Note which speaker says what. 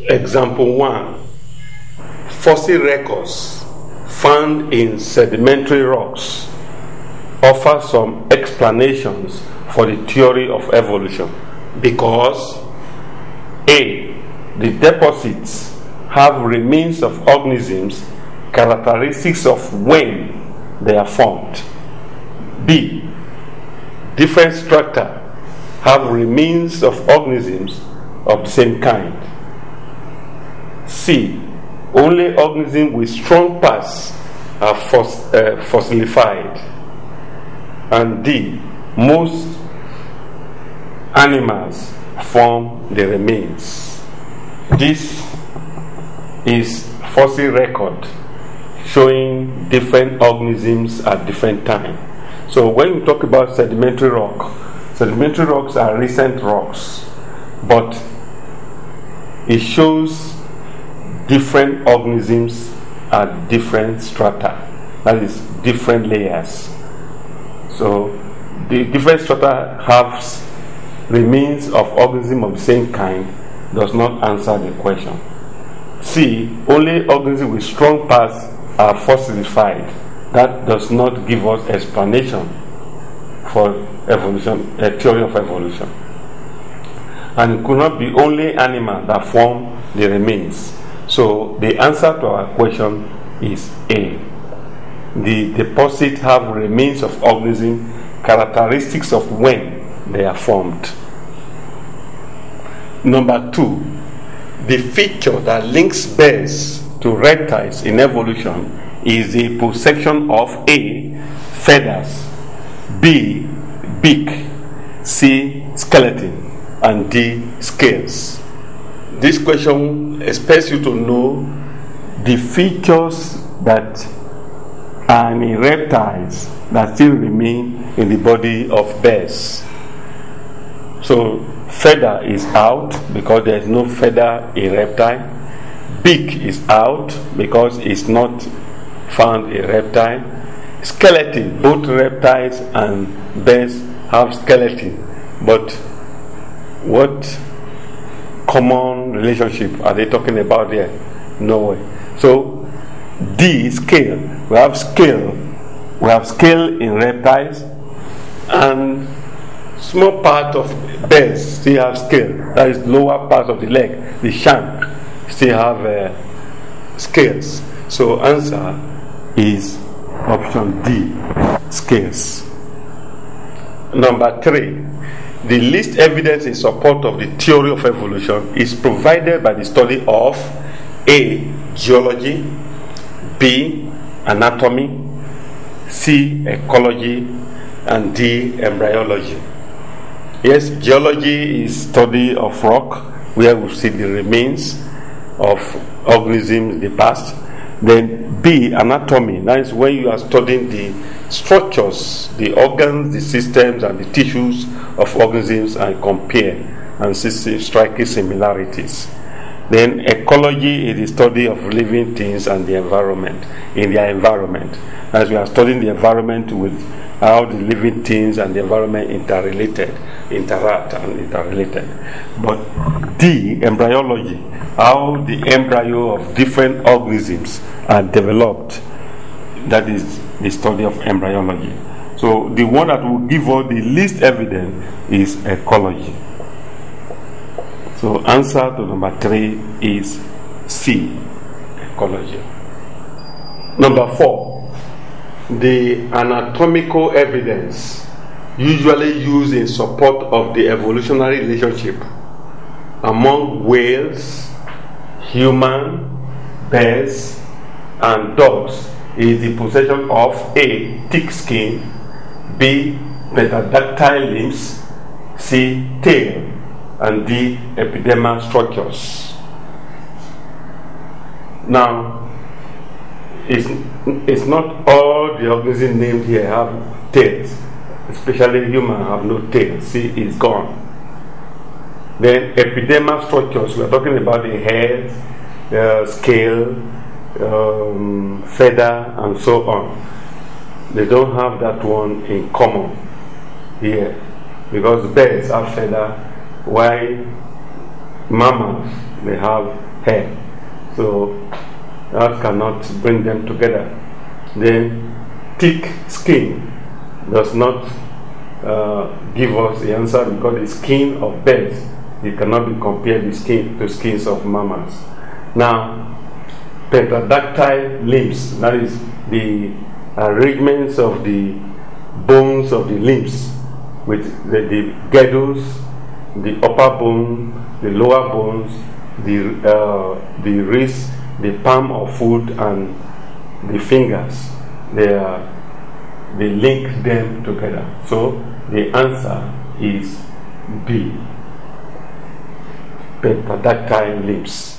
Speaker 1: Example 1. Fossil records found in sedimentary rocks offer some explanations for the theory of evolution because A. The deposits have remains of organisms characteristics of when they are formed. B. Different strata have remains of organisms of the same kind. C. Only organisms with strong parts are fossilified. And D. Most animals form the remains. This is fossil record showing different organisms at different times. So when we talk about sedimentary rocks are recent rocks, but it shows different organisms at different strata, that is, different layers. So the different strata have remains of organisms of the same kind does not answer the question. C. Only organisms with strong parts are fossilified. That does not give us explanation for evolution, a theory of evolution. And it could not be only animals that form the remains. So the answer to our question is A. The deposit have remains of organisms characteristics of when they are formed. Number 2. The feature that links bears to reptiles in evolution is the possession of A. Feathers, B. Beak, C. Skeleton, and D. Scales. This question expects you to know the features that are in reptiles that still remain in the body of bears. So feather is out because there is no feather in reptile. Beak is out because it's not found in reptile. Skeleton, both reptiles and bears have skeleton, but what common relationship are they talking about there? No way. So D, scale. We have scale in reptiles, and small part of bears still have scale. That is lower part of the leg, the shank, still have scales. So answer is option D, scales. Number 3. The least evidence in support of the theory of evolution is provided by the study of A. Geology, B. Anatomy, C. Ecology, and D. Embryology. Yes, geology is study of rock where we see the remains of organisms in the past. Then B. Anatomy, that is when you are studying the structures, the organs, the systems, and the tissues of organisms and compare and see striking similarities. Then ecology is the study of living things and the environment, in their environment. As we are studying the environment with how the living things and the environment interact and interrelated. But D, embryology, how the embryo of different organisms are developed. That is the study of embryology. So the one that will give us the least evidence is ecology. So answer to number 3 is C, ecology. Number 4, the anatomical evidence usually used in support of the evolutionary relationship among whales, human, bears, and dogs is the possession of A. Thick skin, B. Metadactyl limbs, C. Tail, and D. Epidermal structures. Now, it's not all the organisms named here have tails, especially humans have no tail. C is gone. Then epidermal structures, we are talking about the head, scale, feather, and so on. They don't have that one in common here because birds have feather, while mammals they have hair. So that cannot bring them together. Then thick skin does not give us the answer, because the skin of birds, it cannot be compared to skins of mammals. Now, pentadactyl limbs, that is the arrangements of the bones of the limbs, with the girdles, the upper bone, the lower bones, the wrist, the palm of foot, and the fingers. They link them together. So the answer is B, pentadactyl limbs.